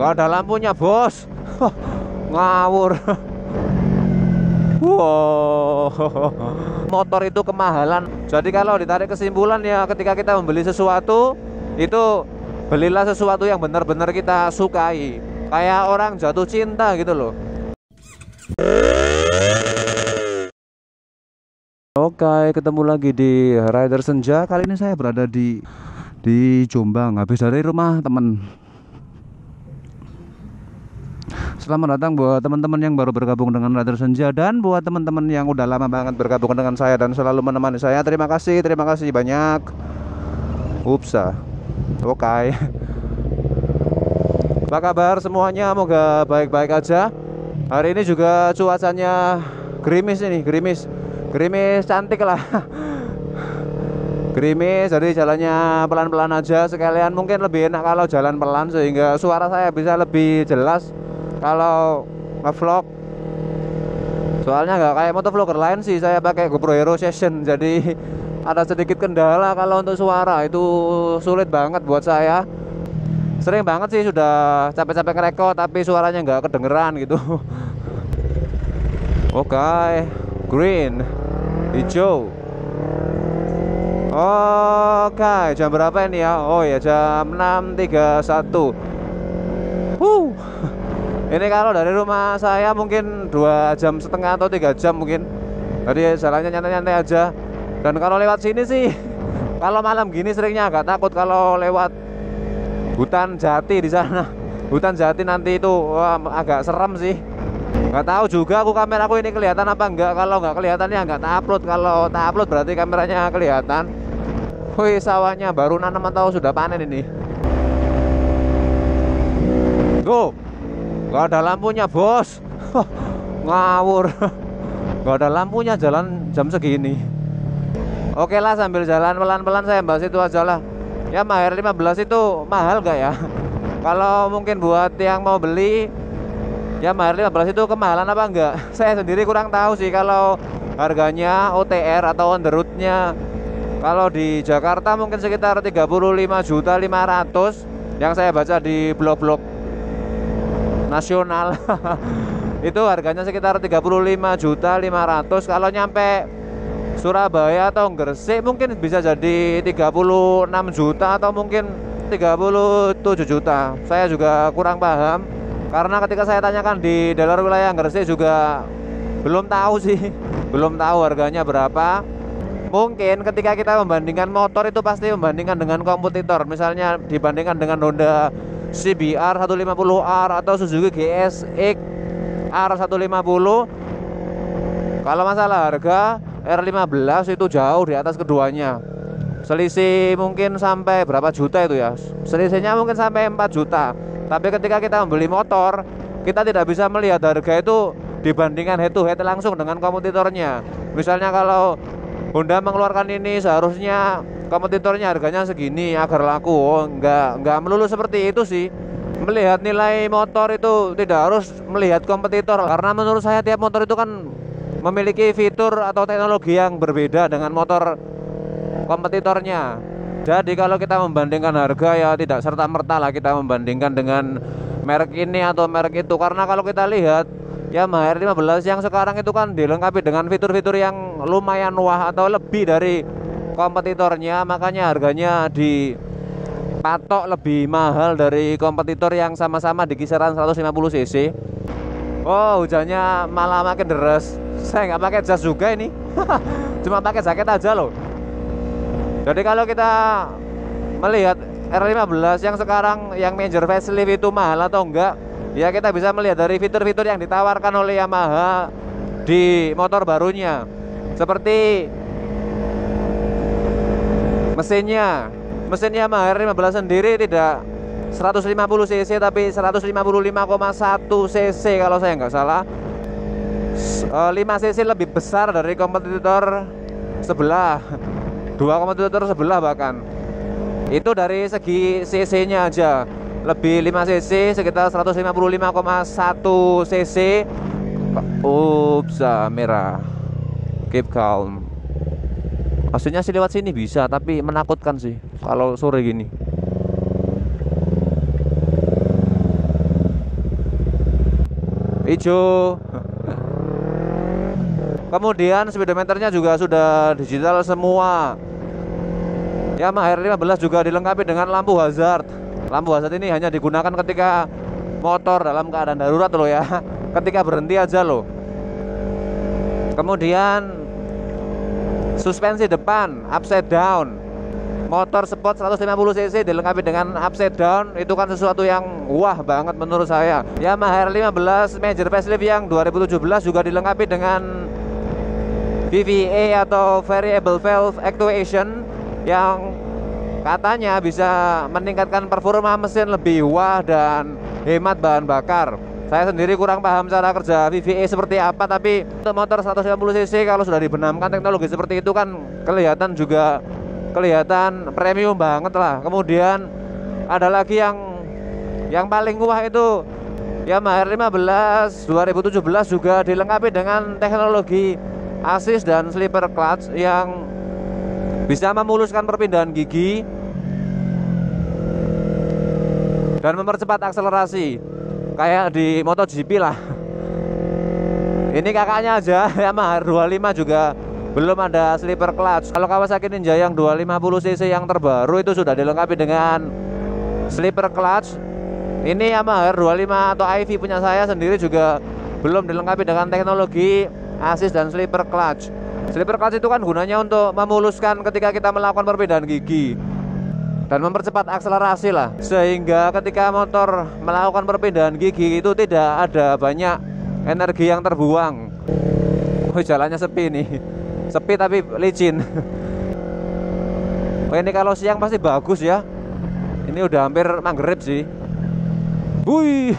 Gak ada lampunya, bos. Ngawur. Wow. Motor itu kemahalan. Jadi kalau ditarik kesimpulan ya, ketika kita membeli sesuatu itu belilah sesuatu yang benar-benar kita sukai. Kayak orang jatuh cinta gitu loh. Oke, ketemu lagi di Rider Senja. Kali ini saya berada di Jombang, habis dari rumah temen. Selamat datang buat teman-teman yang baru bergabung dengan Rider Senja, dan buat teman-teman yang udah lama banget bergabung dengan saya dan selalu menemani saya. Terima kasih banyak. Upsa. Oke. Apa kabar semuanya? Moga baik-baik aja. Hari ini juga cuacanya gerimis ini, gerimis cantik lah. Gerimis, jadi jalannya pelan-pelan aja. Sekalian mungkin lebih enak kalau jalan pelan, sehingga suara saya bisa lebih jelas kalau ngevlog. Soalnya nggak kayak motovlogger lain sih, saya pakai GoPro Hero Session, jadi ada sedikit kendala kalau untuk suara. Itu sulit banget buat saya. Sering banget sih sudah capek-capek ngerekod tapi suaranya nggak kedengeran gitu. Oke, green, hijau. Oke, jam berapa ini ya? Oh ya, jam 6.31. Ini kalau dari rumah saya mungkin 2,5 jam atau 3 jam mungkin. Jadi jalannya nyantai-nyantai aja. Dan kalau lewat sini sih, kalau malam gini seringnya agak takut kalau lewat hutan jati di sana. Hutan jati nanti itu wah, agak serem sih. Nggak tahu juga aku kameraku ini kelihatan apa enggak. Kalau nggak kelihatan ya nggak tak upload. Kalau tak upload berarti kameranya kelihatan. Wih, sawahnya baru nanam atau sudah panen ini? Tuh, nggak ada lampunya, bos. Ngawur. Nggak ada lampunya, jalan jam segini. Oke lah, sambil jalan pelan-pelan saya bahas itu aja lah. Ya, Maher 15 itu mahal gak ya? Kalau mungkin buat yang mau beli, ya Maher 15 itu kemahalan apa enggak? Saya sendiri kurang tahu sih kalau harganya OTR atau on the road-nya. Kalau di Jakarta mungkin sekitar 35.500.000 yang saya baca di blog-blog nasional. Itu harganya sekitar 35.500.000. Kalau nyampe Surabaya atau Gresik mungkin bisa jadi 36 juta atau mungkin 37 juta. Saya juga kurang paham, karena ketika saya tanyakan di dealer wilayah Gresik juga belum tahu sih. Belum tahu harganya berapa. Mungkin ketika kita membandingkan motor itu pasti membandingkan dengan kompetitor. Misalnya dibandingkan dengan Honda CBR 150R atau Suzuki GSX R150. Kalau masalah harga, R15 itu jauh di atas keduanya. Selisih mungkin sampai berapa juta itu ya? Selisihnya mungkin sampai 4 juta. Tapi ketika kita membeli motor, kita tidak bisa melihat harga itu dibandingkan head to head langsung dengan kompetitornya. Misalnya kalau Honda mengeluarkan ini, seharusnya kompetitornya harganya segini agar laku. Oh, enggak melulu seperti itu sih. Melihat nilai motor itu tidak harus melihat kompetitor, karena menurut saya tiap motor itu kan memiliki fitur atau teknologi yang berbeda dengan motor kompetitornya. Jadi kalau kita membandingkan harga ya tidak serta-merta lah kita membandingkan dengan merek ini atau merek itu. Karena kalau kita lihat ya Maher 15 yang sekarang itu kan dilengkapi dengan fitur-fitur yang lumayan wah atau lebih dari kompetitornya, makanya harganya dipatok lebih mahal dari kompetitor yang sama-sama di kisaran 150 cc. Oh, hujannya malah makin deras. Saya nggak pakai jas juga ini. Cuma pakai jaket aja loh. Jadi kalau kita melihat R15 yang sekarang yang major facelift itu mahal atau enggak, ya kita bisa melihat dari fitur-fitur yang ditawarkan oleh Yamaha di motor barunya. Seperti mesinnya Maher 15 sendiri tidak 150 cc tapi 155,1 cc kalau saya nggak salah. 5 cc lebih besar dari kompetitor sebelah, 2 kompetitor sebelah bahkan. Itu dari segi cc nya aja lebih 5 cc sekitar 155,1 cc. Ups, merah. Keep calm. Maksudnya sih lewat sini bisa, tapi menakutkan sih kalau sore gini. hijau. Kemudian speedometernya juga sudah digital semua. Yamaha R15 juga dilengkapi dengan lampu hazard. Lampu hazard ini hanya digunakan ketika motor dalam keadaan darurat loh ya. Ketika berhenti aja loh. Kemudian suspensi depan upside down. Motor sport 150 cc dilengkapi dengan upside down. Itu kan sesuatu yang wah banget menurut saya. Yamaha R15 Major Facelift yang 2017 juga dilengkapi dengan VVA atau Variable Valve Actuation yang katanya bisa meningkatkan performa mesin lebih wah dan hemat bahan bakar. Saya sendiri kurang paham cara kerja VVA seperti apa, tapi untuk motor 150 cc kalau sudah dibenamkan teknologi seperti itu kan kelihatan premium banget lah. Kemudian ada lagi yang paling wah itu Yamaha R15 2017 juga dilengkapi dengan teknologi assist dan slipper clutch yang bisa memuluskan perpindahan gigi dan mempercepat akselerasi kayak di MotoGP lah. Ini kakaknya aja Yamaha R25 juga belum ada slipper clutch. Kalau Kawasaki Ninja yang 250 cc yang terbaru itu sudah dilengkapi dengan slipper clutch. Ini Yamaha R25 atau IV punya saya sendiri juga belum dilengkapi dengan teknologi assist dan slipper clutch. Slipper clutch itu kan gunanya untuk memuluskan ketika kita melakukan perpindahan gigi dan mempercepat akselerasi lah, sehingga ketika motor melakukan perpindahan gigi itu tidak ada banyak energi yang terbuang. Oh, jalannya sepi nih. Sepi tapi licin. Oh, ini kalau siang pasti bagus ya. Ini udah hampir maghrib sih. Wih.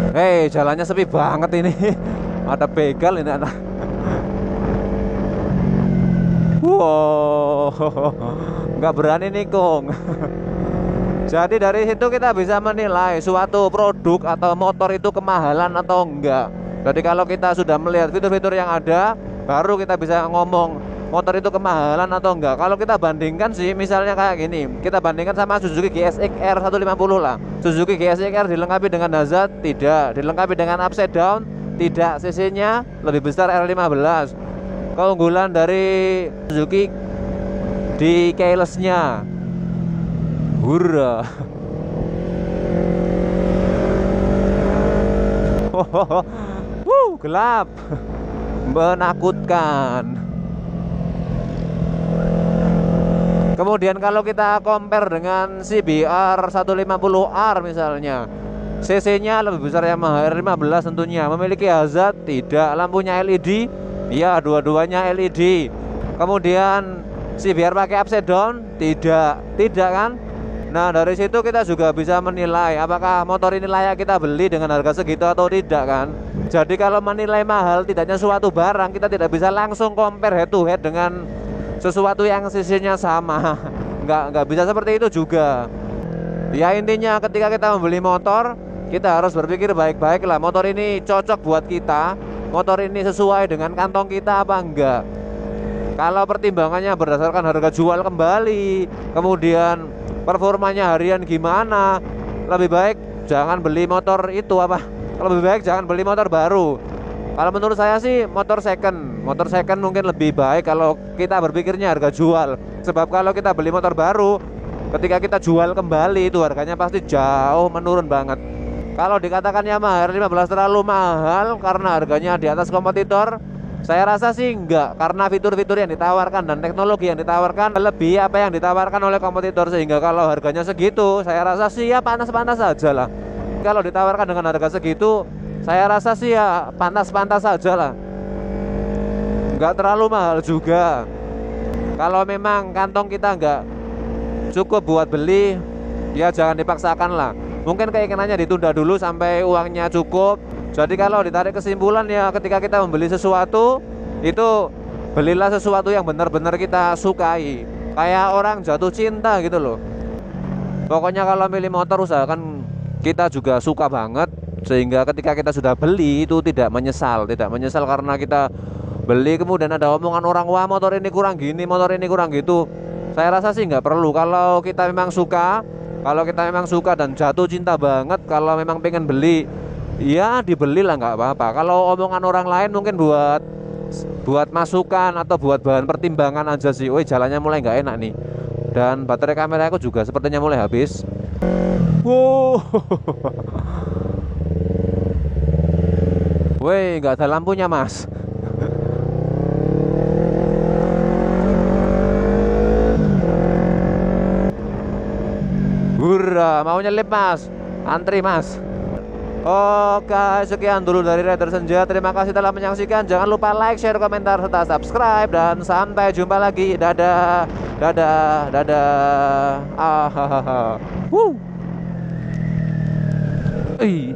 Hei, jalannya sepi banget ini. Ada begal ini anak. Wow, nggak berani nikung. Jadi dari situ kita bisa menilai suatu produk atau motor itu kemahalan atau enggak. Jadi kalau kita sudah melihat fitur-fitur yang ada, baru kita bisa ngomong motor itu kemahalan atau enggak. Kalau kita bandingkan sih, misalnya kayak gini, kita bandingkan sama Suzuki GSX-R 150 lah. Suzuki GSX-R dilengkapi dengan hazard? Tidak. Dilengkapi dengan upside down? Tidak. CC-nya lebih besar R15. Keunggulan dari Suzuki di keyless-nya. Hurra. Gelap. Menakutkan. Kemudian kalau kita compare dengan CBR 150R misalnya, CC-nya lebih besar Yamaha R15 tentunya. Memiliki hazard? Tidak. Lampunya LED? Ya, dua-duanya LED. Kemudian CBR pakai upside down? Tidak. Tidak kan? Nah, dari situ kita juga bisa menilai apakah motor ini layak kita beli dengan harga segitu atau tidak kan. Jadi kalau menilai mahal tidaknya suatu barang, kita tidak bisa langsung compare head to head dengan sesuatu yang sisinya sama. Nggak bisa seperti itu juga. Ya intinya ketika kita membeli motor, kita harus berpikir baik-baik lah, motor ini cocok buat kita, motor ini sesuai dengan kantong kita apa enggak. Kalau pertimbangannya berdasarkan harga jual kembali, kemudian performanya harian gimana, lebih baik jangan beli motor itu lebih baik jangan beli motor baru. Kalau menurut saya sih motor second mungkin lebih baik kalau kita berpikirnya harga jual. Sebab kalau kita beli motor baru, ketika kita jual kembali itu harganya pasti jauh menurun banget. Kalau dikatakan Yamaha R15 terlalu mahal karena harganya di atas kompetitor, saya rasa sih enggak, karena fitur-fitur yang ditawarkan dan teknologi yang ditawarkan lebih apa yang ditawarkan oleh kompetitor, sehingga kalau harganya segitu saya rasa sih ya panas-panas saja lah. Kalau ditawarkan dengan harga segitu, saya rasa sih ya pantas-pantas saja lah, nggak terlalu mahal juga. Kalau memang kantong kita nggak cukup buat beli, ya jangan dipaksakan lah. Mungkin keinginannya ditunda dulu sampai uangnya cukup. Jadi kalau ditarik kesimpulan ya, ketika kita membeli sesuatu itu belilah sesuatu yang benar-benar kita sukai, kayak orang jatuh cinta gitu loh. Pokoknya kalau milih motor usahakan kita juga suka banget, sehingga ketika kita sudah beli itu tidak menyesal karena kita beli kemudian ada omongan orang, wah motor ini kurang gini, motor ini kurang gitu. Saya rasa sih nggak perlu. Kalau kita memang suka, kalau kita memang suka dan jatuh cinta banget, kalau memang pengen beli, ya dibeli lah, nggak apa-apa. Kalau omongan orang lain mungkin buat masukan atau buat bahan pertimbangan aja sih. Woi, jalannya mulai nggak enak nih. Dan baterai kamera aku juga sepertinya mulai habis. Wow. Woi, nggak ada lampunya mas. Hurra, mau nyelip mas, antri mas. Oke, sekian dulu dari Rider Senja. Terima kasih telah menyaksikan. Jangan lupa like, share, komentar, serta subscribe. Dan sampai jumpa lagi. Dadah, dadah, dadah. Ah, Ih.